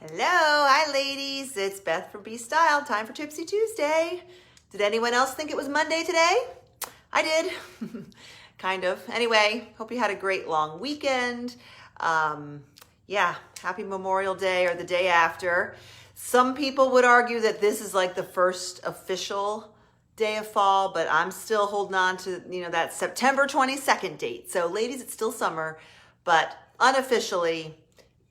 Hello, hi ladies. It's Beth from Be Style. Time for Tipsy Tuesday. Did anyone else think it was Monday today? I did, kind of. Anyway, hope you had a great long weekend. Yeah, happy Memorial Day or the day after. Some people would argue that this is like the first official day of fall, but I'm still holding on to, that September 22nd date. So ladies, it's still summer, but unofficially,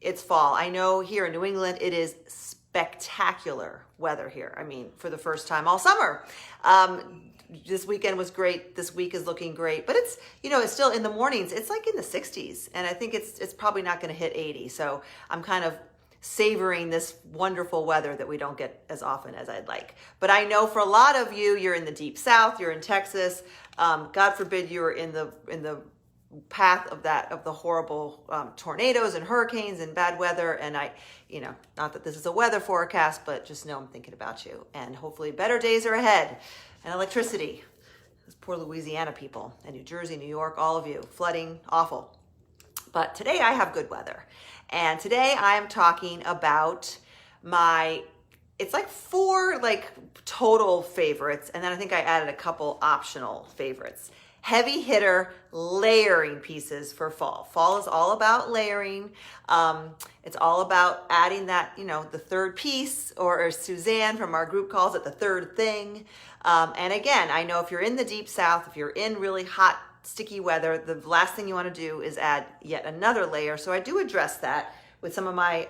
it's fall. I know here in New England, it is spectacular weather here. I mean, for the first time all summer. This weekend was great. This week is looking great, but it's, it's still in the mornings. It's like in the 60s, and I think it's probably not going to hit 80. So I'm kind of savoring this wonderful weather that we don't get as often as I'd like. But I know for a lot of you, you're in the deep South, you're in Texas. God forbid you're in the path of the horrible tornadoes and hurricanes and bad weather. And not that this is a weather forecast, but just know I'm thinking about you. And hopefully better days are ahead. And electricity. Those poor Louisiana people and New Jersey, New York, all of you. Flooding, awful. But today I have good weather. And today I am talking about it's like 4 total favorites. And then I think I added a couple optional favorites. Heavy hitter layering pieces for fall. Fall is all about layering. It's all about adding that, the third piece, or as Suzanne from our group calls it, the third thing. And again, I know if you're in the deep South, if you're in really hot, sticky weather, the last thing you want to do is add yet another layer. So I do address that with some of my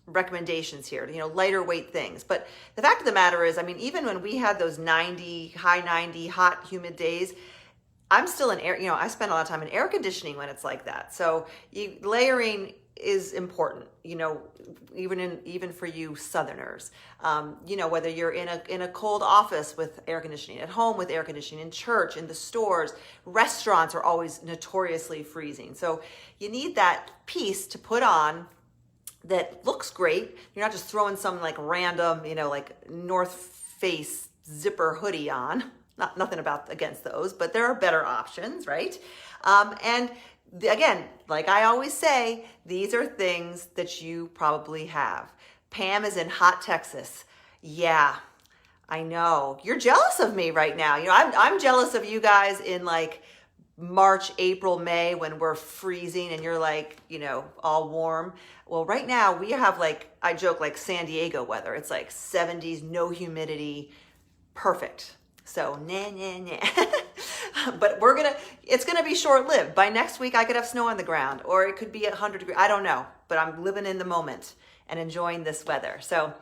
recommendations here, lighter weight things. But the fact of the matter is, even when we had those high 90 hot, humid days, I'm still in air, I spend a lot of time in air conditioning when it's like that. So layering is important, even for you Southerners. Whether you're in a cold office with air conditioning, at home with air conditioning, in church, in the stores, restaurants are always notoriously freezing. So you need that piece to put on that looks great. You're not just throwing some random, North Face zipper hoodie on. Nothing against those, but there are better options, right? And again, like I always say, these are things that you probably have. Pam is in hot Texas. Yeah, I know. You're jealous of me right now. I'm jealous of you guys in March, April, May, when we're freezing and you're all warm. Well, right now we have I joke, San Diego weather. It's 70s, no humidity, perfect. So, nah. But it's gonna be short-lived. By next week, I could have snow on the ground, or it could be 100 degrees. I don't know, but I'm living in the moment and enjoying this weather. So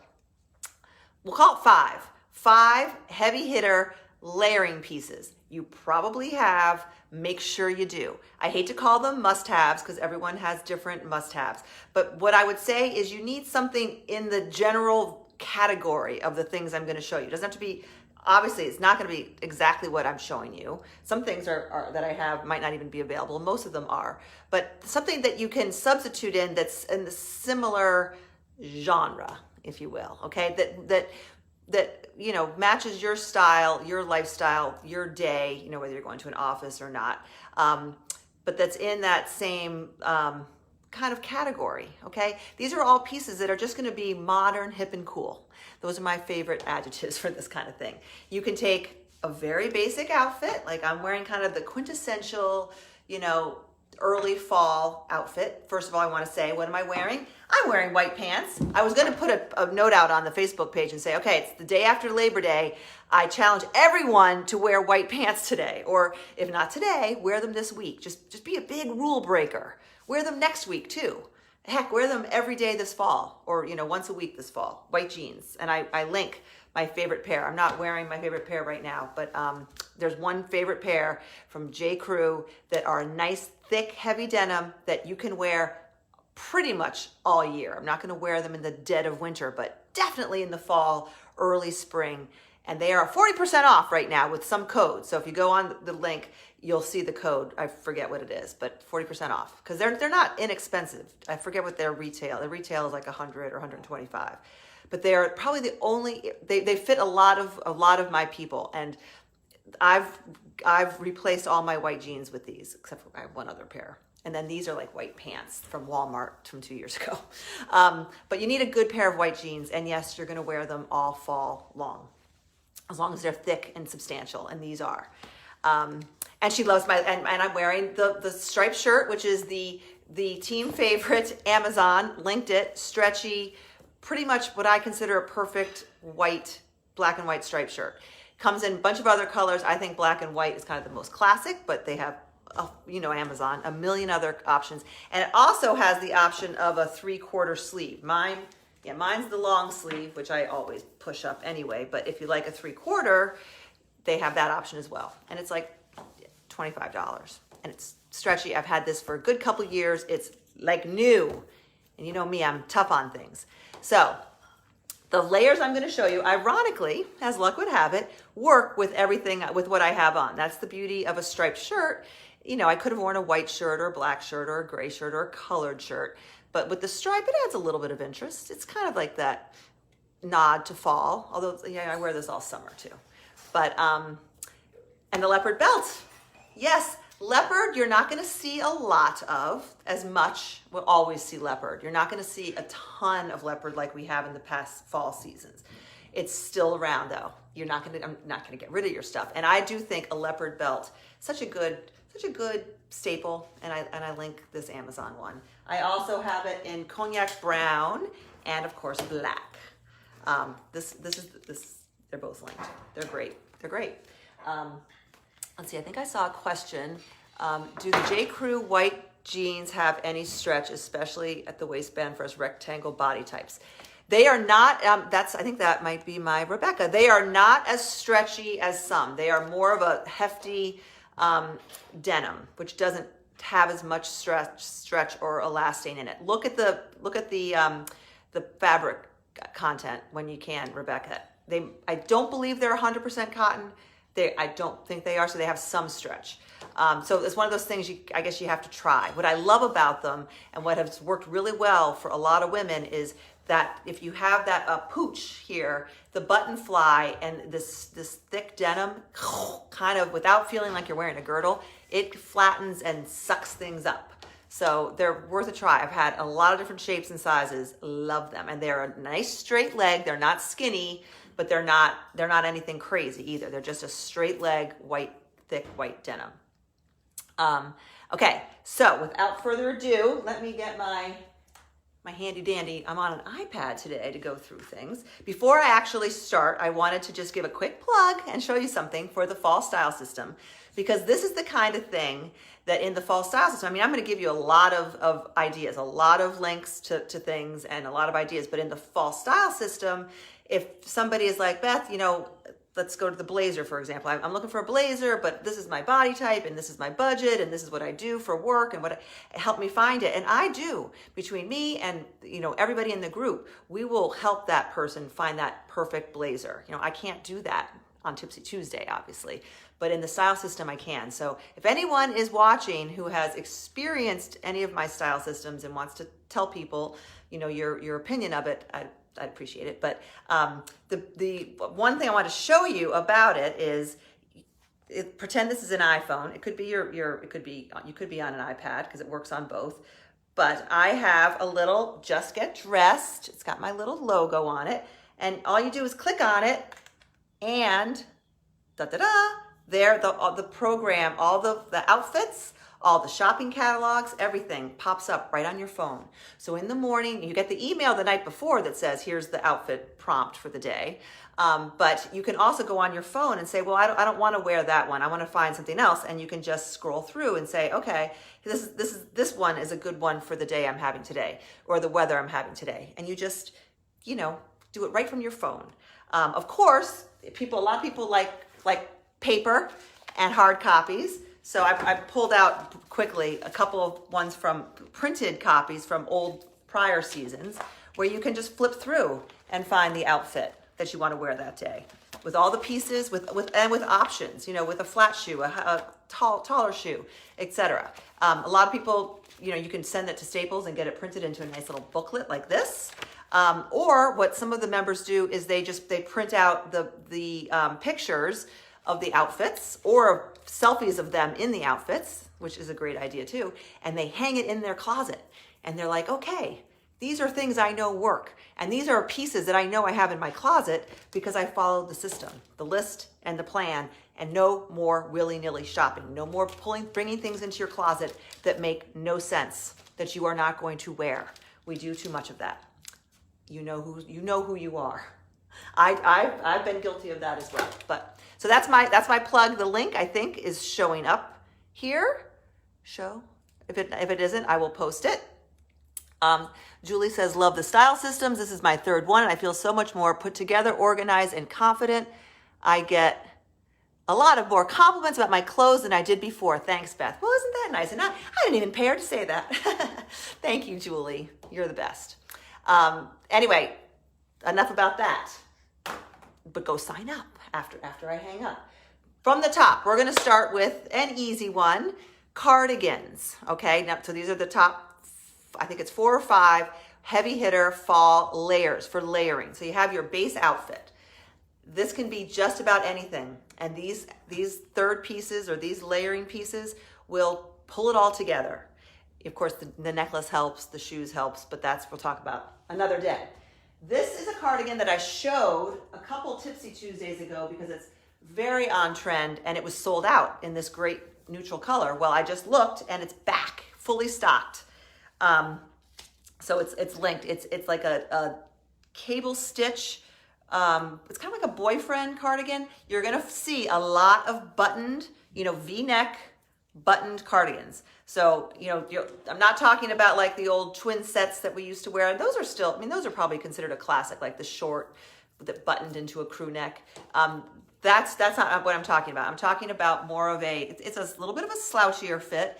we'll call it 5. 5 heavy hitter layering pieces. You probably have, make sure you do. I hate to call them must-haves because everyone has different must-haves. But what I would say is you need something in the general category of the things I'm gonna show you. It doesn't have to be, obviously, it's not going to be exactly what I'm showing you. Some things are that I have might not even be available. Most of them are. But something that you can substitute in that's in the similar genre, if you will, okay? That matches your style, your lifestyle, your day, whether you're going to an office or not. But that's in that same kind of category, okay? These are all pieces that are just going to be modern, hip, and cool. Those are my favorite adjectives for this kind of thing. You can take a very basic outfit, like I'm wearing kind of the quintessential, early fall outfit. First of all, I want to say, what am I wearing? I'm wearing white pants. I was going to put a note out on the Facebook page and say, okay, it's the day after Labor Day. I challenge everyone to wear white pants today. Or if not today, wear them this week. Just be a big rule breaker. Wear them next week too. Heck, wear them every day this fall, or once a week this fall. White jeans, and I link my favorite pair. I'm not wearing my favorite pair right now, but there's one favorite pair from J. Crew that are nice, thick, heavy denim that you can wear pretty much all year. I'm not going to wear them in the dead of winter, but definitely in the fall, early spring. And they are 40% off right now with some code. So if you go on the link, you'll see the code. I forget what it is, but 40% off because they're not inexpensive. I forget what their retail. The retail is like 100 or 125, but they are probably the only. They fit a lot of my people, and I've replaced all my white jeans with these, except for I have one other pair. And then these are like white pants from Walmart from 2 years ago. But you need a good pair of white jeans. And yes, you're gonna wear them all fall long as they're thick and substantial, and these are. And she loves and I'm wearing the striped shirt, which is the team favorite, Amazon, linked it, stretchy, pretty much what I consider a perfect black and white striped shirt. Comes in a bunch of other colors. I think black and white is kind of the most classic, but they have, Amazon, a million other options. And it also has the option of a 3/4 sleeve. Mine's the long sleeve, which I always push up anyway, but if you like a 3/4, they have that option as well. And it's like $25, and it's stretchy. I've had this for a good couple years. It's like new, and you know me, I'm tough on things. So the layers I'm gonna show you, ironically, as luck would have it, work with everything, with what I have on. That's the beauty of a striped shirt. I could have worn a white shirt or a black shirt or a gray shirt or a colored shirt, but with the stripe, it adds a little bit of interest. It's kind of like that nod to fall, although I wear this all summer too. But, and the leopard belt. Yes, leopard, you're not gonna see a lot of, as much. We'll always see leopard. You're not gonna see a ton of leopard like we have in the past fall seasons. It's still around though. I'm not gonna get rid of your stuff. And I do think a leopard belt, such a good staple, and I link this Amazon one. I also have it in cognac brown and of course black. This they're both linked. They're great. Let's see, I think I saw a question. Do the J. Crew white jeans have any stretch, especially at the waistband for us rectangle body types? They are not, I think that might be my Rebecca. They are not as stretchy as some. They are more of a hefty denim, which doesn't have as much stretch or elastane in it. Look at the fabric content when you can, Rebecca. I don't believe they're 100% cotton. I don't think they are, so they have some stretch. So it's one of those things I guess you have to try. What I love about them and what has worked really well for a lot of women is that if you have that pooch here, the button fly and this thick denim, kind of without feeling like you're wearing a girdle, it flattens and sucks things up. So they're worth a try. I've had a lot of different shapes and sizes, love them. And they're a nice straight leg. They're not skinny, but they're not anything crazy either. They're just a straight leg, thick white denim. Okay, so without further ado, let me get my handy dandy. I'm on an iPad today to go through things. Before I actually start, I wanted to just give a quick plug and show you something for the fall style system, because this is the kind of thing that in the fall style system, I'm going to give you a lot of ideas, a lot of links to things and a lot of ideas, but in the fall style system, if somebody is like, Beth, let's go to the blazer, for example. I'm looking for a blazer, but this is my body type and this is my budget and this is what I do for work and help me find it. And I do. Between me and everybody in the group, we will help that person find that perfect blazer. I can't do that on Tipsy Tuesday, obviously, but in the style system I can. So if anyone is watching who has experienced any of my style systems and wants to tell people, your opinion of it, I'd appreciate it. But the one thing I want to show you about it is, pretend this is an iPhone. It could be you could be on an iPad because it works on both. But I have a little Just Get Dressed. It's got my little logo on it, and all you do is click on it, and there the program, all the outfits, all the shopping catalogs, everything pops up right on your phone. So in the morning, you get the email the night before that says, here's the outfit prompt for the day. But you can also go on your phone and say, well, I don't want to wear that one. I want to find something else. And you can just scroll through and say, okay, this one is a good one for the day I'm having today, or the weather I'm having today. And you just, do it right from your phone. Of course, a lot of people like paper and hard copies. So I pulled out quickly a couple of ones from printed copies from prior seasons, where you can just flip through and find the outfit that you want to wear that day, with all the pieces, with options, with a flat shoe, a taller shoe, etc. A lot of people, you can send it to Staples and get it printed into a nice little booklet like this. Or what some of the members do is they print out the pictures of the outfits or selfies of them in the outfits, which is a great idea too. And they hang it in their closet and they're like, okay, these are things I know work. And these are pieces that I know I have in my closet because I followed the system, the list and the plan, and no more willy-nilly shopping. No more bringing things into your closet that make no sense, that you are not going to wear. We do too much of that. You know who you are. I've been guilty of that as well. But so that's my plug. The link I think is showing up here. If it isn't, I will post it. Julie says, love the style systems. This is my third one, and I feel so much more put together, organized, and confident. I get a lot of more compliments about my clothes than I did before. Thanks, Beth. Well, isn't that nice? And I didn't even pay her to say that. Thank you, Julie. You're the best. Anyway, enough about that. But go sign up after I hang up. From the top, we're going to start with an easy one, cardigans. Okay, now so these are the top, I think it's 4 or 5 heavy hitter fall layers for layering. So you have your base outfit. This can be just about anything. And these third pieces or these layering pieces will pull it all together. Of course, the necklace helps, the shoes helps, but we'll talk about another day. This is a cardigan that I showed a couple Tipsy Tuesdays ago because it's very on trend and it was sold out in this great neutral color. Well, I just looked and it's back, fully stocked. So it's linked. It's like a cable stitch. It's kind of like a boyfriend cardigan. You're going to see a lot of buttoned, V-neck buttoned cardigans. So, I'm not talking about like the old twin sets that we used to wear. Those are still, those are probably considered a classic, like the short that buttoned into a crew neck. That's not what I'm talking about. I'm talking about more of it's a little bit of a slouchier fit.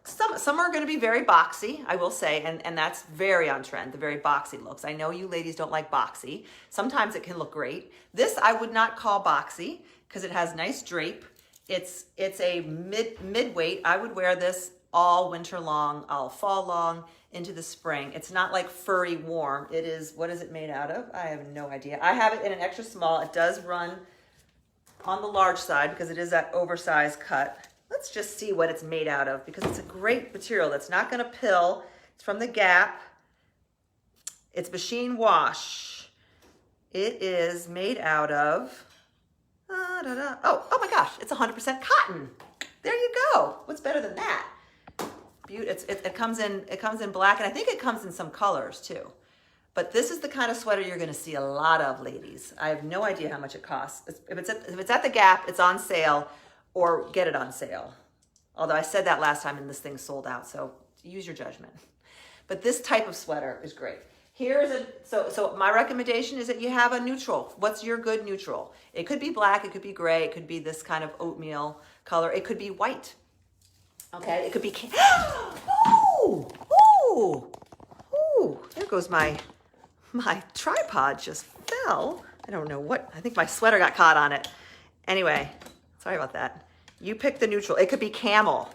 Some are going to be very boxy, I will say, and that's very on trend, the very boxy looks. I know you ladies don't like boxy. Sometimes it can look great. This I would not call boxy because it has nice drape. It's a mid-weight. I would wear this all winter long, all fall long, into the spring. It's not like furry warm. It is, what is it made out of? I have no idea. I have it in an extra small. It does run on the large side because it is that oversized cut. Let's just see what it's made out of because it's a great material that's not going to pill. It's from the Gap. It's machine wash. It is made out of, oh my gosh, it's 100% cotton. There you go. What's better than that? It comes in black, and I think it comes in some colors too. But this is the kind of sweater you're going to see a lot of, ladies. I have no idea how much it costs. If it's at the Gap, it's on sale, or get it on sale. Although I said that last time and this thing sold out, so use your judgment. But this type of sweater is great. So my recommendation is that you have a neutral. What's your good neutral? It could be black, it could be gray, it could be this kind of oatmeal color, it could be white. Okay, it could be, there goes my tripod just fell. I don't know what, I think my sweater got caught on it. Anyway, sorry about that. You pick the neutral. It could be camel.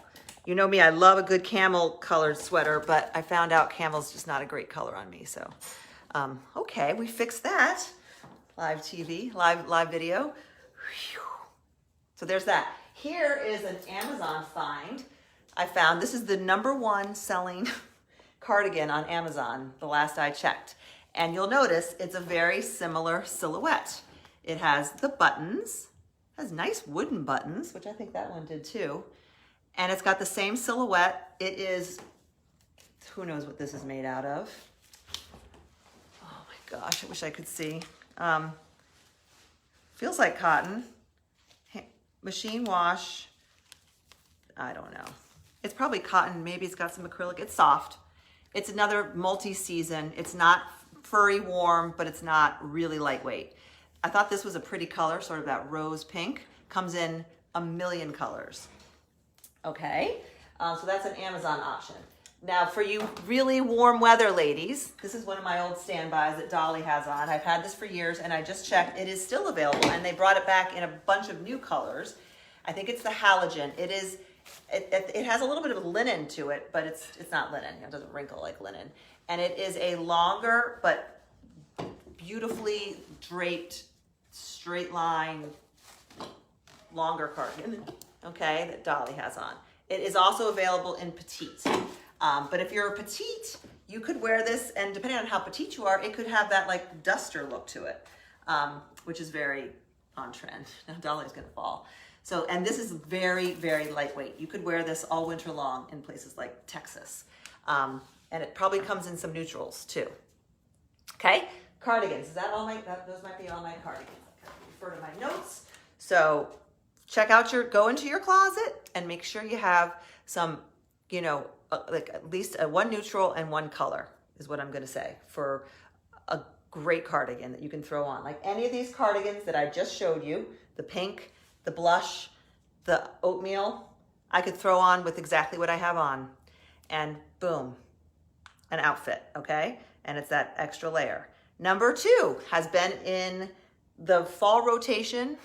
You know me, I love a good camel colored sweater, but I found out camel's just not a great color on me. So, okay, we fixed that. Live TV, live video. Whew. So there's that. Here is an Amazon find I found. This is the #1 selling cardigan on Amazon, the last I checked. And you'll notice it's a very similar silhouette. It has the buttons, has nice wooden buttons, which I think that one did too. And it's got the same silhouette. It is, who knows what this is made out of. Oh my gosh, I wish I could see. Feels like cotton. Machine wash. I don't know. It's probably cotton. Maybe it's got some acrylic. It's soft. It's another multi-season. It's not furry warm, but it's not really lightweight. I thought this was a pretty color, sort of that rose pink. Comes in a million colors. Okay, so that's an Amazon option. Now for you really warm weather ladies, this is one of my old standbys that Dolly has on. I've had this for years and I just checked. It is still available and they brought it back in a bunch of new colors. I think it's the halogen. It has a little bit of linen to it, but it's not linen. It doesn't wrinkle like linen. And it is a longer but beautifully draped straight line longer cardigan, okay, that Dolly has on. It is also available in petite. But if you're a petite, you could wear this, and depending on how petite you are, it could have that like duster look to it, which is very on trend. Now Dolly's gonna fall. So, and this is very, very lightweight. You could wear this all winter long in places like Texas. And it probably comes in some neutrals too. Okay, cardigans, is that all those might be all my cardigans. I refer to my notes. So check out go into your closet and make sure you have some, you know, like at least one neutral and one color is what I'm gonna say for a great cardigan that you can throw on. Like any of these cardigans that I just showed you, the pink, the blush, the oatmeal, I could throw on with exactly what I have on, and boom, an outfit, okay? And it's that extra layer. Number 2 has been in the fall rotation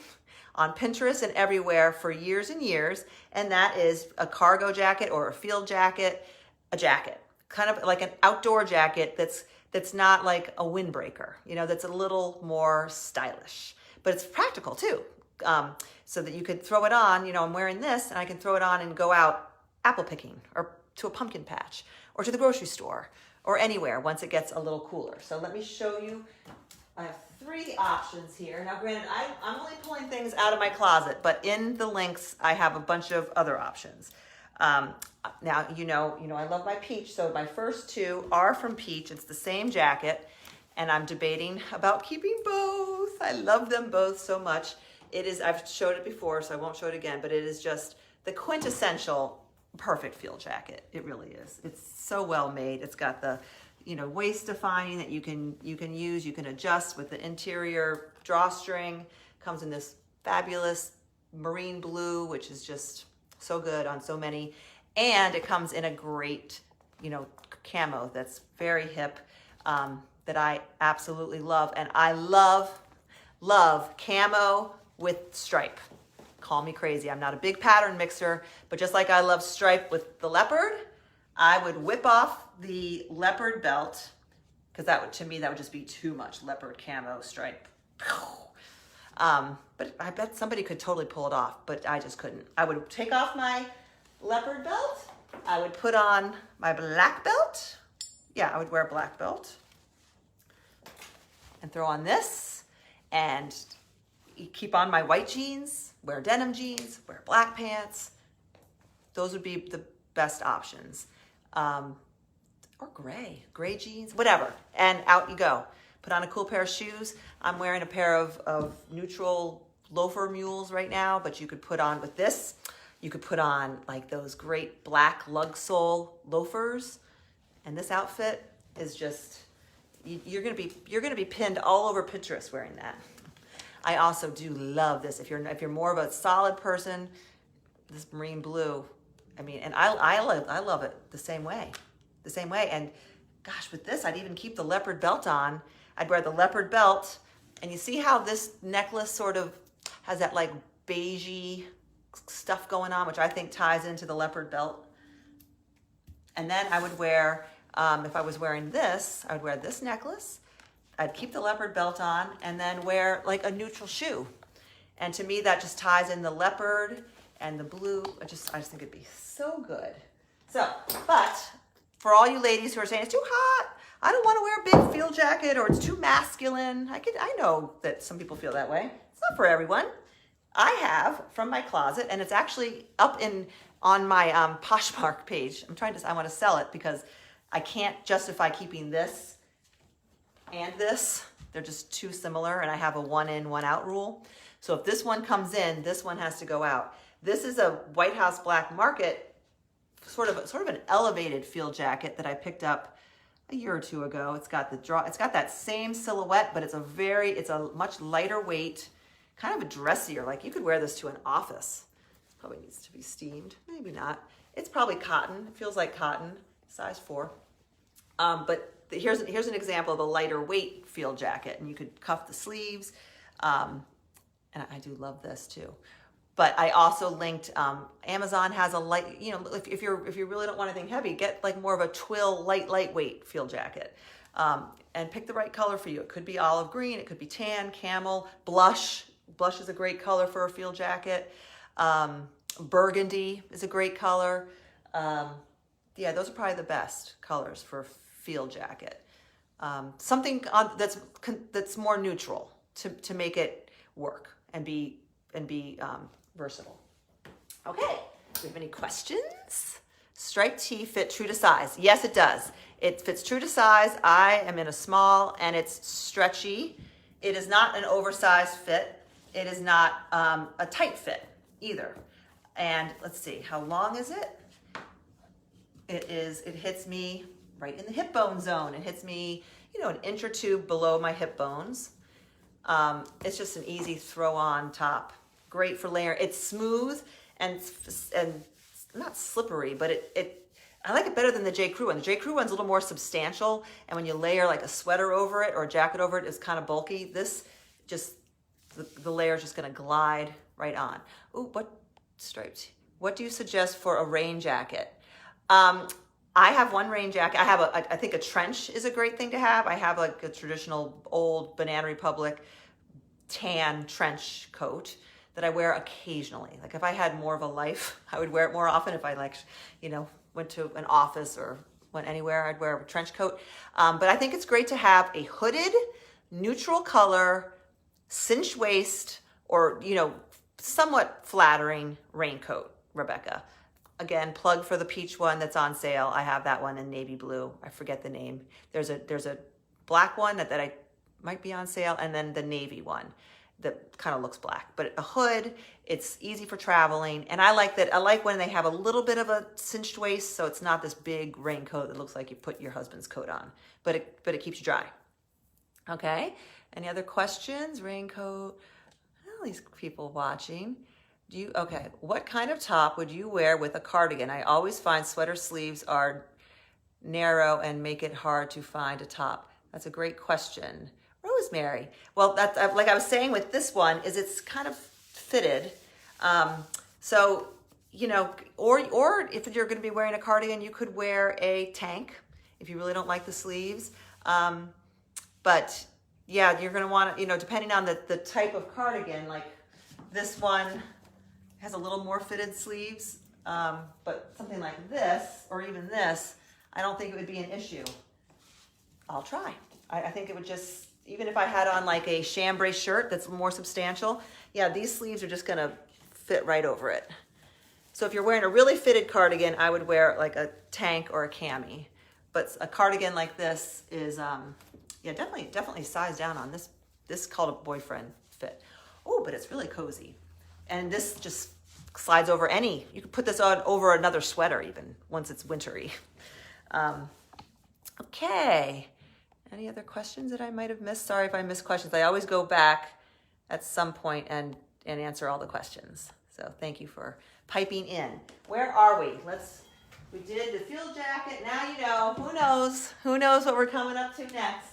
on Pinterest and everywhere for years and years, and that is a cargo jacket or a field jacket, a jacket, kind of like an outdoor jacket that's not like a windbreaker, you know, that's a little more stylish, but it's practical too. So that you could throw it on, you know, I'm wearing this and I can throw it on and go out apple picking or to a pumpkin patch or to the grocery store or anywhere once it gets a little cooler. So let me show you. I have 3 options here. Now granted, I'm only pulling things out of my closet, but in the links, I have a bunch of other options. Now, you know, I love my peach. So my first 2 are from Peach. It's the same jacket and I'm debating about keeping both. I love them both so much. It is, I've showed it before, so I won't show it again, but it is just the quintessential perfect field jacket. It really is. It's so well made. It's got the, you know, waist defining that you can use, you can adjust with the interior drawstring. Comes in this fabulous marine blue, which is just so good on so many. And it comes in a great, you know, camo that's very hip, that I absolutely love. And I love camo with stripe. Call me crazy. I'm not a big pattern mixer, but just like I love stripe with the leopard, I would whip off the leopard belt, because that would, to me, that would just be too much leopard camo stripe. But I bet somebody could totally pull it off, but I just couldn't. I would take off my leopard belt. I would put on my black belt. Yeah, I would wear a black belt and throw on this and keep on my white jeans, wear denim jeans, wear black pants. Those would be the best options. Or gray jeans, whatever. And out you go. Put on a cool pair of shoes. I'm wearing a pair of neutral loafer mules right now, but you could put on with this, you could put on like those great black lug sole loafers. And this outfit is just, you're gonna be pinned all over Pinterest wearing that. I also do love this. If you're more of a solid person, this marine blue, I mean, and I love it the same way. And gosh, with this, I'd even keep the leopard belt on. I'd wear the leopard belt, and you see how this necklace sort of has that like beigey stuff going on, which I think ties into the leopard belt. And then I would wear, if I was wearing this, I would wear this necklace. I'd keep the leopard belt on and then wear like a neutral shoe. And to me, that just ties in the leopard and the blue. I just think it'd be so good. So, but for all you ladies who are saying it's too hot, I don't want to wear a big field jacket, or it's too masculine. I know that some people feel that way. It's not for everyone. I have from my closet, and it's actually up on my Poshmark page. I want to sell it because I can't justify keeping this and this. They're just too similar, and I have a 1 in, 1 out rule. So if this one comes in, this one has to go out. This is a White House Black Market, sort of an elevated field jacket that I picked up a year or 2 ago. It's got that same silhouette, but it's a much lighter weight, kind of a dressier. Like you could wear this to an office. Probably needs to be steamed, maybe not. It's probably cotton. It feels like cotton, size 4. But here's an example of a lighter weight field jacket, and you could cuff the sleeves. And I do love this too. But I also linked, Amazon has a light, you know, if you really don't want anything heavy, get like more of a twill, lightweight field jacket. And pick the right color for you. It could be olive green, it could be tan, camel, blush. Blush is a great color for a field jacket. Burgundy is a great color. Yeah, those are probably the best colors for a field jacket. Something that's more neutral to make it work and be versatile. Okay, do we have any questions? Striped tee fit true to size? Yes, it does. It fits true to size. I am in a small and it's stretchy. It is not an oversized fit. It is not a tight fit either. And let's see, how long is it? It hits me right in the hip bone zone. It hits me, an inch or two below my hip bones. It's just an easy throw on top. Great for layering. It's smooth and not slippery, but I like it better than the J. Crew one. The J. Crew one's a little more substantial, and when you layer like a sweater over it or a jacket over it, it's kind of bulky. This just, the layer is just gonna glide right on. Ooh, striped. What do you suggest for a rain jacket? I have one rain jacket. I think a trench is a great thing to have. I have like a traditional old Banana Republic tan trench coat that I wear occasionally. Like if I had more of a life, I would wear it more often. If I went to an office or went anywhere, I'd wear a trench coat. But I think it's great to have a hooded, neutral color, cinch waist, or, somewhat flattering raincoat, Rebecca. Again, plug for the peach one that's on sale. I have that one in navy blue. I forget the name. There's a black one that I might be on sale, and then the navy one that kind of looks black. But a hood, it's easy for traveling, and I like that. I like when they have a little bit of a cinched waist, so it's not this big raincoat that looks like you put your husband's coat on, but it keeps you dry. Okay. Any other questions? Raincoat. All these people watching. Okay, what kind of top would you wear with a cardigan? I always find sweater sleeves are narrow and make it hard to find a top. That's a great question. Rosemary. Well, that's like I was saying with this one, is it's kind of fitted. So, or if you're going to be wearing a cardigan, you could wear a tank if you really don't like the sleeves. But yeah, you're going to want to, depending on the type of cardigan, like this one has a little more fitted sleeves, but something like this, or even this, I don't think it would be an issue. I'll try. I think it would just, even if I had on like a chambray shirt that's more substantial, yeah, these sleeves are just gonna fit right over it. So if you're wearing a really fitted cardigan, I would wear like a tank or a cami. But a cardigan like this is, yeah, definitely size down on this. This called a boyfriend fit. Oh, but it's really cozy. And this just slides over you could put this on over another sweater even once it's wintry. Okay. Any other questions that I might have missed? Sorry if I missed questions. I always go back at some point and answer all the questions. So thank you for piping in. Where are we? We did the field jacket. Now who knows what we're coming up to next.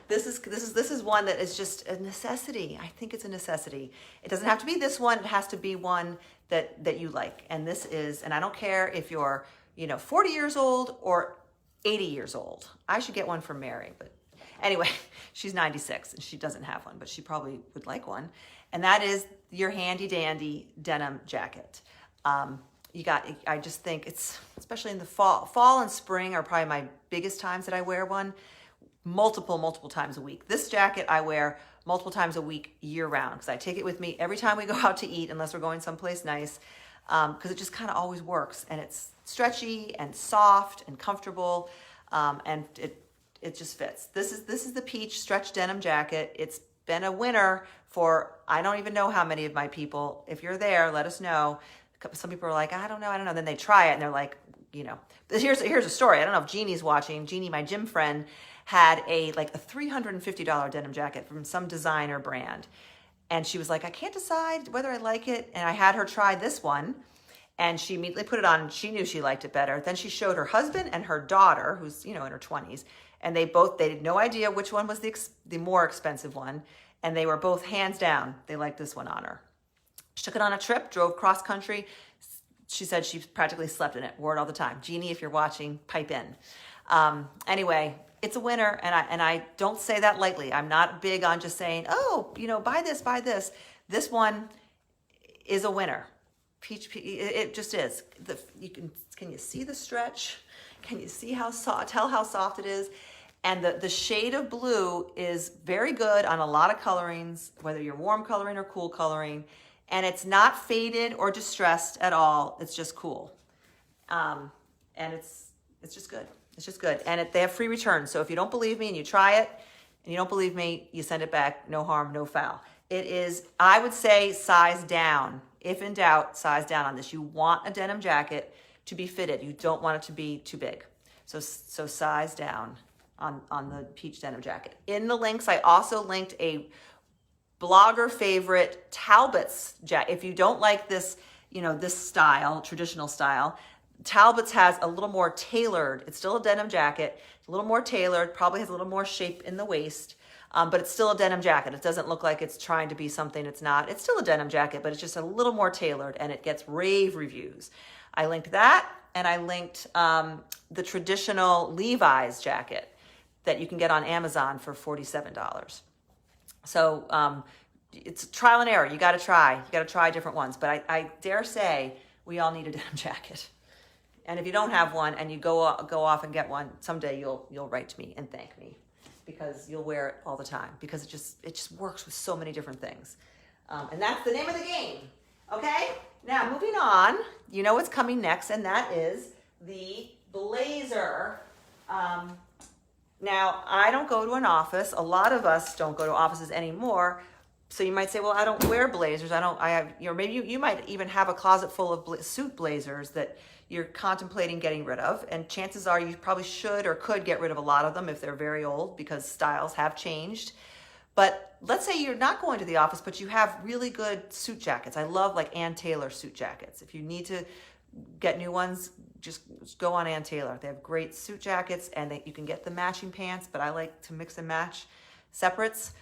This is one that is just a necessity. I think it's a necessity. It doesn't have to be this one. It has to be one that you like. And this is, and I don't care if you're, 40 years old or 80 years old. I should get one for Mary, but anyway, she's 96 and she doesn't have one, but she probably would like one. And that is your handy dandy denim jacket. I just think it's, especially in the fall and spring are probably my biggest times that I wear one. Multiple times a week. This jacket I wear multiple times a week year round because I take it with me every time we go out to eat unless we're going someplace nice because it just kind of always works, and it's stretchy and soft and comfortable, and it just fits. This is the peach stretch denim jacket. It's been a winner for I don't even know how many of my people. If you're there, let us know. Some people are like, I don't know. Then they try it and they're like, here's a story. I don't know if Jeannie's watching. Jeannie, my gym friend, had a $350 denim jacket from some designer brand. And she was like, I can't decide whether I like it. And I had her try this one and she immediately put it on and she knew she liked it better. Then she showed her husband and her daughter, who's, in her 20s. And they had no idea which one was the more expensive one. And they were both hands down. They liked this one on her. She took it on a trip, drove cross country. She said she practically slept in it, wore it all the time. Jeannie, if you're watching, pipe in. Anyway, it's a winner, and I don't say that lightly. I'm not big on just saying, oh, buy this, buy this. This one is a winner. Peach, it just is. Can you see the stretch? Can you see how soft? Tell how soft it is. And the shade of blue is very good on a lot of colorings, whether you're warm coloring or cool coloring. And it's not faded or distressed at all. It's just cool. And it's just good. It's just good. And they have free returns. So if you don't believe me and you try it and you don't believe me, you send it back. No harm, no foul. It is, I would say, size down. If in doubt, size down on this. You want a denim jacket to be fitted. You don't want it to be too big. So size down on the peach denim jacket. In the links, I also linked a blogger favorite Talbot's jacket. If you don't like this, this style, traditional style, Talbot's has a little more tailored. It's still a denim jacket, a little more tailored, probably has a little more shape in the waist, but it's still a denim jacket. It doesn't look like it's trying to be something it's not. It's still a denim jacket, but it's just a little more tailored, and it gets rave reviews. I linked that, and I linked the traditional Levi's jacket that you can get on Amazon for $47. So it's trial and error. You got to try. You got to try different ones. But I dare say we all need a denim jacket. And if you don't have one and you go off and get one, someday you'll write to me and thank me, because you'll wear it all the time, because it just works with so many different things. And that's the name of the game. Okay? Now, moving on, you know what's coming next, and that is the blazer. Now, I don't go to an office. A lot of us don't go to offices anymore. So you might say, well, I don't wear blazers. Maybe you might even have a closet full of suit blazers that you're contemplating getting rid of. And chances are you probably should or could get rid of a lot of them if they're very old, because styles have changed. But let's say you're not going to the office, but you have really good suit jackets. I love like Ann Taylor suit jackets. If you need to get new ones, just go on Ann Taylor. They have great suit jackets, and you can get the matching pants, but I like to mix and match separates.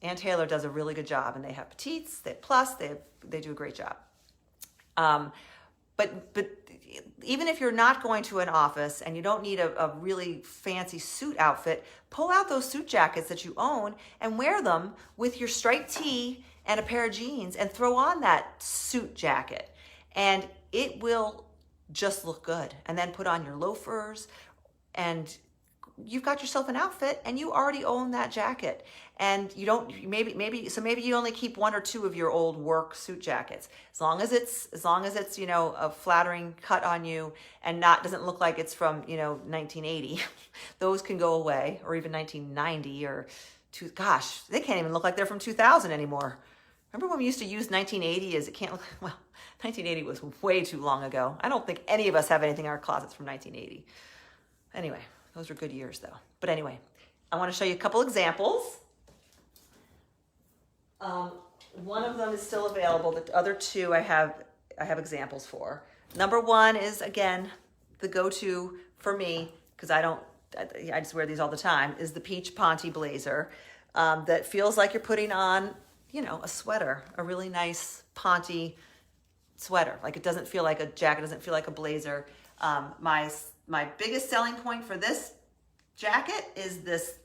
Ann Taylor does a really good job, and they have petites, they have plus, they do a great job. But even if you're not going to an office and you don't need a really fancy suit outfit, pull out those suit jackets that you own and wear them with your striped tee and a pair of jeans, and throw on that suit jacket, and it will just look good. And then put on your loafers, and you've got yourself an outfit, and you already own that jacket. And you don't, maybe you only keep one or two of your old work suit jackets. As long as it's a flattering cut on you and doesn't look like it's from 1980, those can go away, or even 1990 or gosh, they can't even look like they're from 2000 anymore. Remember when we used to use 1980 as it can't look, well, 1980 was way too long ago. I don't think any of us have anything in our closets from 1980. Anyway, those were good years though. But anyway, I want to show you a couple examples. One of them is still available. The other two I have examples for. Number one is, again, the go-to for me, because I just wear these all the time, is the peach Ponte blazer that feels like you're putting on, a sweater, a really nice Ponte sweater. Like, it doesn't feel like a jacket, doesn't feel like a blazer. My biggest selling point for this jacket is this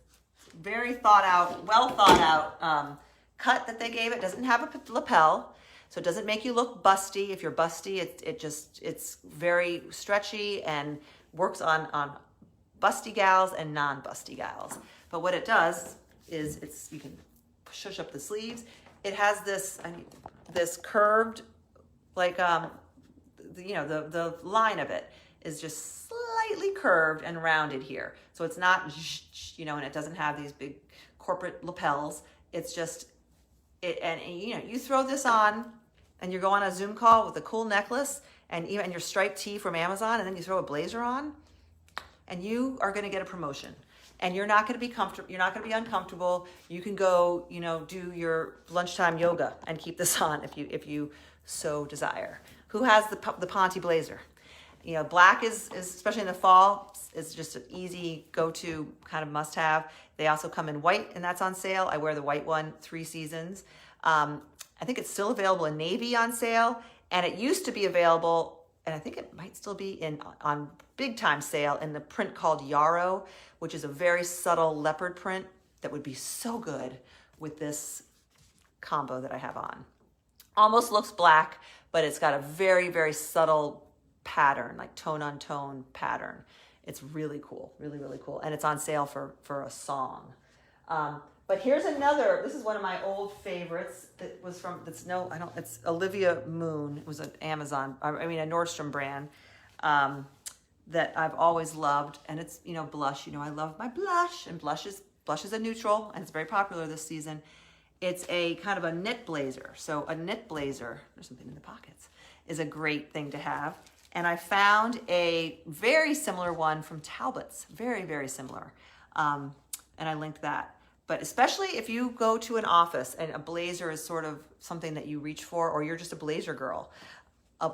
very well thought out cut that they gave it. Doesn't have a lapel, so it doesn't make you look busty. If you're busty, it's very stretchy and works on busty gals and non-busty gals. But what it does is you can shush up the sleeves. It has this curved, like the line of it is just slightly curved and rounded here. So it's not, and it doesn't have these big corporate lapels. It's just, you throw this on and you go on a Zoom call with a cool necklace and your striped tee from Amazon, and then you throw a blazer on, and you are going to get a promotion. And you're not going to be comfortable. You're not going to be uncomfortable. You can go, do your lunchtime yoga and keep this on if you so desire. Who has the Ponte blazer? Black is especially in the fall, is just an easy go-to kind of must-have. They also come in white, and that's on sale. I wear the white one 3 seasons. I think it's still available in navy on sale, and it used to be available, and I think it might still be on big time sale in the print called Yarrow, which is a very subtle leopard print that would be so good with this combo that I have on. Almost looks black, but it's got a very, very subtle pattern, like tone on tone pattern. It's really cool, really, really cool. And it's on sale for a song. But here's another, this is one of my old favorites that was from, it's Olivia Moon. It was an Amazon, a Nordstrom brand that I've always loved. And it's, blush, I love my blush, and blush is a neutral, and it's very popular this season. It's a kind of a knit blazer. So a knit blazer, there's something in the pockets, is a great thing to have. And I found a very similar one from Talbot's, very, very similar. And I linked that. But especially if you go to an office and a blazer is sort of something that you reach for, or you're just a blazer girl, a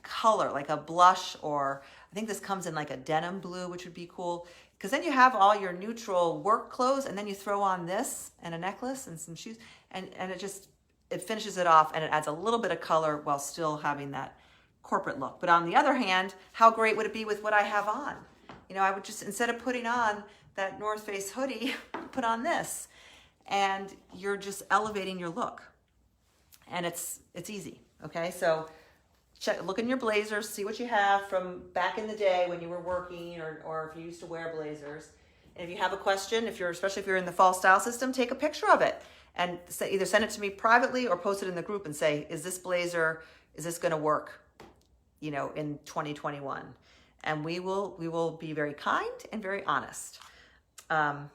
color, like a blush, or I think this comes in like a denim blue, which would be cool. Because then you have all your neutral work clothes, and then you throw on this and a necklace and some shoes, and it finishes it off, and it adds a little bit of color while still having that corporate look. But on the other hand, how great would it be with what I have on? I would just, instead of putting on that North Face hoodie, put on this, and you're just elevating your look. And it's easy, okay? So look in your blazers, see what you have from back in the day when you were working, or if you used to wear blazers. And if you have a question, especially if you're in the fall style system, take a picture of it and either send it to me privately or post it in the group and say, is this going to work, in 2021? And we will be very kind and very honest, and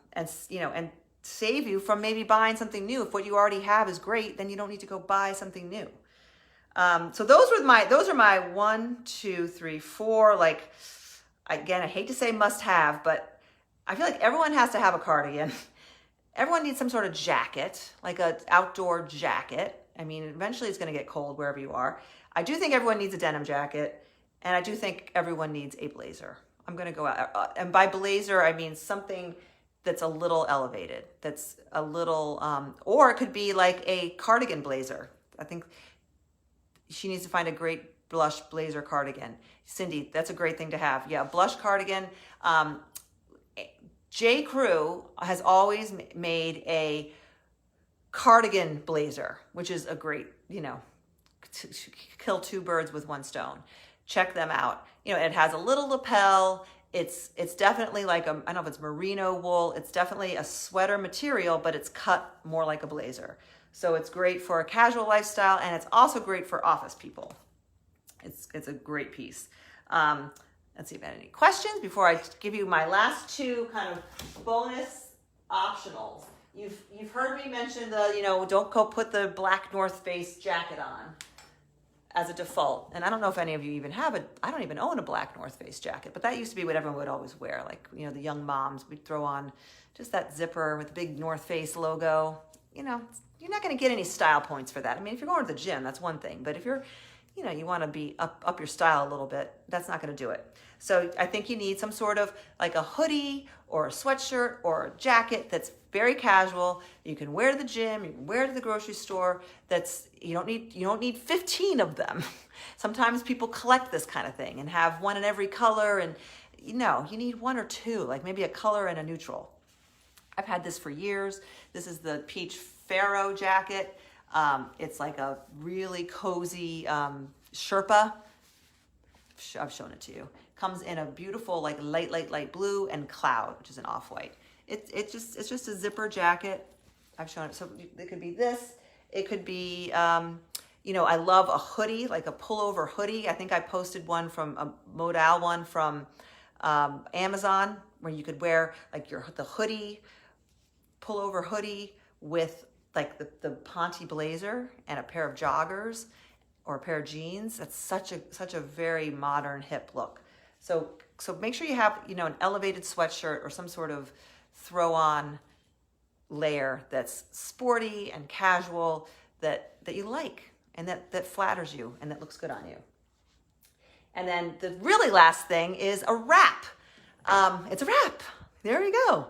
save you from maybe buying something new. If what you already have is great, then you don't need to go buy something new. So those are my 1, 2, 3, 4, like, again, I hate to say must have, but I feel like everyone has to have a cardigan. Everyone needs some sort of jacket, like an outdoor jacket. Eventually it's going to get cold wherever you are. I do think everyone needs a denim jacket, and I do think everyone needs a blazer. I'm going to go out, and by blazer, I mean something that's a little elevated, that's a little, or it could be like a cardigan blazer. I think she needs to find a great blush blazer cardigan. Cindy, that's a great thing to have. Yeah, blush cardigan. J. Crew has always made a cardigan blazer, which is a great, to kill two birds with one stone. Check them out. It has a little lapel. It's definitely like I don't know if it's merino wool. It's definitely a sweater material, but it's cut more like a blazer. So it's great for a casual lifestyle, and it's also great for office people. It's a great piece. Let's see if I have any questions before I give you my last two kind of bonus optionals. You've heard me mention don't go put the black North Face jacket on as a default. And I don't know if any of you even have I don't even own a black North Face jacket, but that used to be what everyone would always wear. Like, the young moms, we'd throw on just that zipper with the big North Face logo. You're not going to get any style points for that. If you're going to the gym, that's one thing. But if you're, you want to be up your style a little bit, that's not going to do it. So I think you need some sort of like a hoodie or a sweatshirt or a jacket that's very casual. You can wear to the gym, you can wear to the grocery store. You don't need 15 of them. Sometimes people collect this kind of thing and have one in every color, and you need 1 or 2, like maybe a color and a neutral. I've had this for years. This is the peach Pharaoh jacket. It's like a really cozy Sherpa. I've shown it to you. Comes in a beautiful like light blue and cloud, which is an off-white. It's just a zipper jacket. I've shown it. So it could be this. It could be, I love a hoodie, like a pullover hoodie. I think I posted one from a modal one from Amazon, where you could wear like the hoodie, pullover hoodie with like the Ponte blazer and a pair of joggers or a pair of jeans. That's such a very modern, hip look. So make sure you have, an elevated sweatshirt or some sort of throw-on layer that's sporty and casual that you like and that flatters you and that looks good on you. And then the really last thing is a wrap. It's a wrap. There you go.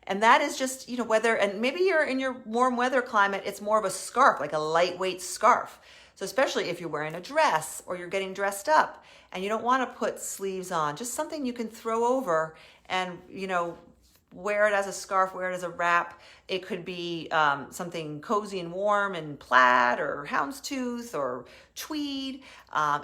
And that is just, and maybe you're in your warm weather climate, it's more of a scarf, like a lightweight scarf. So especially if you're wearing a dress or you're getting dressed up and you don't want to put sleeves on, just something you can throw over and, you know, wear it as a scarf, wear it as a wrap. It could be something cozy and warm and plaid or houndstooth or tweed.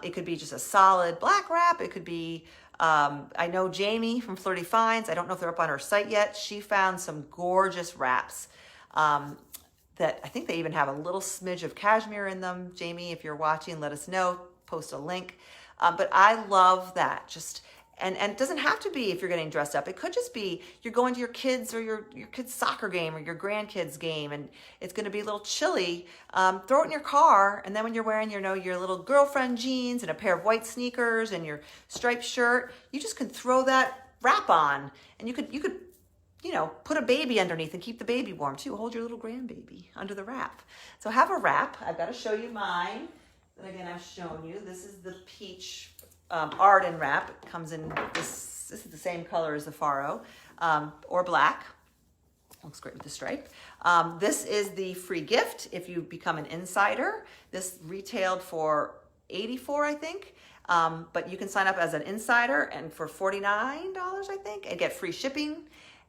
It could be just a solid black wrap. It could be, I know Jamie from Flirty Finds, I don't know if they're up on her site yet. She found some gorgeous wraps that I think they even have a little smidge of cashmere in them. Jamie, if you're watching, let us know, post a link. But I love that. Just And it doesn't have to be if you're getting dressed up. It could just be you're going to your kids or your kids' soccer game or your grandkids' game, and it's going to be a little chilly. Throw it in your car, and then when you're wearing your little girlfriend jeans and a pair of white sneakers and your striped shirt, you just can throw that wrap on, and you could put a baby underneath and keep the baby warm too. Hold your little grandbaby under the wrap. So have a wrap. I've got to show you mine. That again I've shown you. This is the peach Arden wrap. It comes in this is the same color as the Faro, or black. Looks great with the stripe. This is the free gift if you become an insider. This retailed for $84, I think. But you can sign up as an insider and for $49, I think, and get free shipping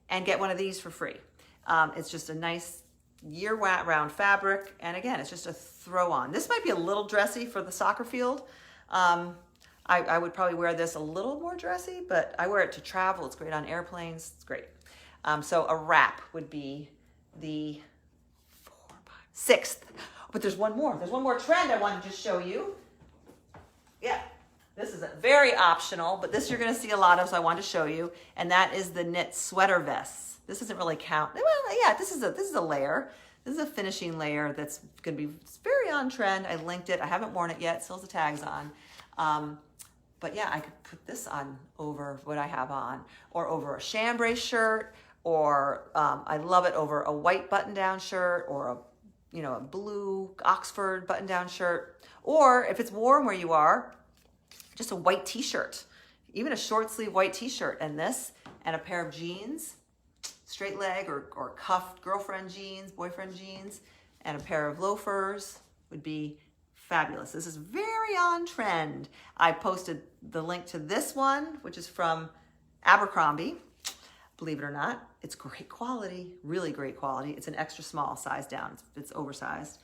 and get one of these for free. It's just a nice year-round fabric. And again, it's just a throw on. This might be a little dressy for the soccer field. I would probably wear this a little more dressy, but I wear it to travel. It's great on airplanes. It's great. So a wrap would be the 6th. But there's one more. There's one more trend I want to just show you. Yeah, this is a very optional, but this you're going to see a lot of, so I wanted to show you. And that is the knit sweater vests. This doesn't really count. Well, yeah, this is a layer. This is a finishing layer that's going to be very on trend. I linked it. I haven't worn it yet. Still has the tags on. But yeah, I could put this on over what I have on, or over a chambray shirt, or I love it over a white button-down shirt, or a blue Oxford button-down shirt, or if it's warm where you are, just a white t-shirt, even a short sleeve white t-shirt, and this, and a pair of jeans, straight leg or cuffed girlfriend jeans, boyfriend jeans, and a pair of loafers would be fabulous. This is very on trend. I posted the link to this one, which is from Abercrombie. Believe it or not, it's great quality, really great quality. It's an extra small size down. It's oversized.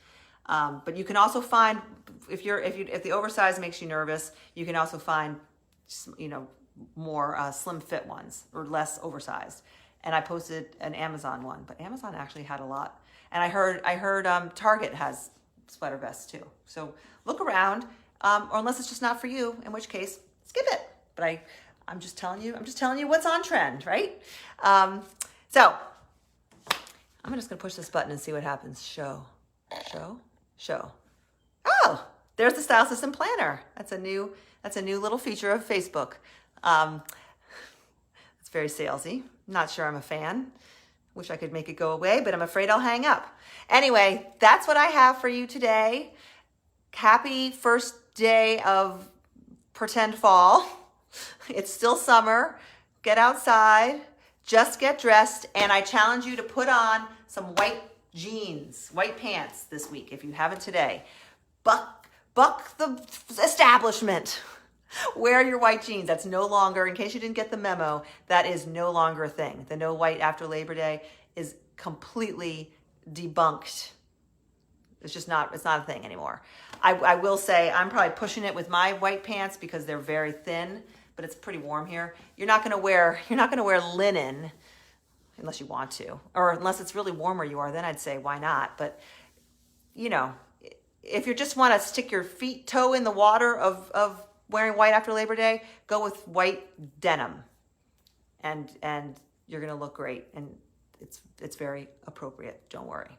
But you can also find, if the oversized makes you nervous, you can also find, more slim fit ones or less oversized. And I posted an Amazon one, but Amazon actually had a lot. And I heard Target has sweater vests too. So look around, or unless it's just not for you, in which case skip it. But I'm just telling you what's on trend, right? So I'm just gonna push this button and see what happens. Show. Oh, there's the Style System Planner. That's a new little feature of Facebook. It's very salesy. Not sure I'm a fan. Wish I could make it go away, but I'm afraid I'll hang up. Anyway, that's what I have for you today. Happy first day of pretend fall. It's still summer. Get outside, just get dressed, and I challenge you to put on some white jeans, white pants this week if you haven't today. Buck the establishment. Wear your white jeans. That's no longer, in case you didn't get the memo, that is no longer a thing. The no white after Labor Day is completely debunked. It's not a thing anymore. I will say I'm probably pushing it with my white pants because they're very thin, but it's pretty warm here. You're not gonna wear linen unless you want to, or unless it's really warm where you are, then I'd say why not? But if you just want to stick your toe in the water of wearing white after Labor Day, go with white denim, and you're gonna look great, and it's very appropriate. Don't worry.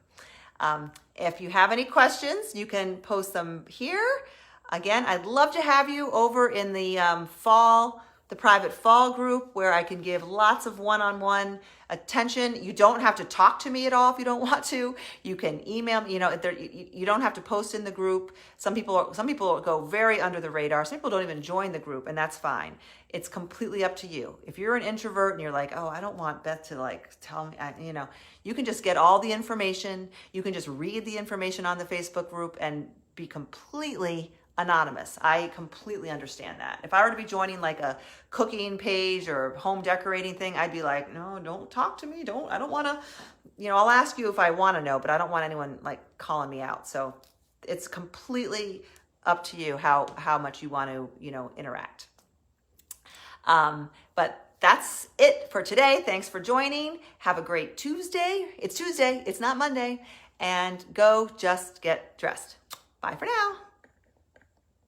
If you have any questions, you can post them here. Again, I'd love to have you over in the private fall group where I can give lots of one-on-one attention. You don't have to talk to me at all if you don't want to. You can email me. You don't have to post in the group. Some people go very under the radar. Some people don't even join the group, and that's fine. It's completely up to you. If you're an introvert and you're like, oh, I don't want Beth to tell me, you can just get all the information. You can just read the information on the Facebook group, and be completely anonymous. I completely understand that. If I were to be joining like a cooking page or home decorating thing, I'd be like, no, don't talk to me. I don't want to, I'll ask you if I want to know, but I don't want anyone like calling me out. So it's completely up to you how much you want to, interact. But that's it for today. Thanks for joining. Have a great Tuesday. It's Tuesday. It's not Monday. And go just get dressed. Bye for now.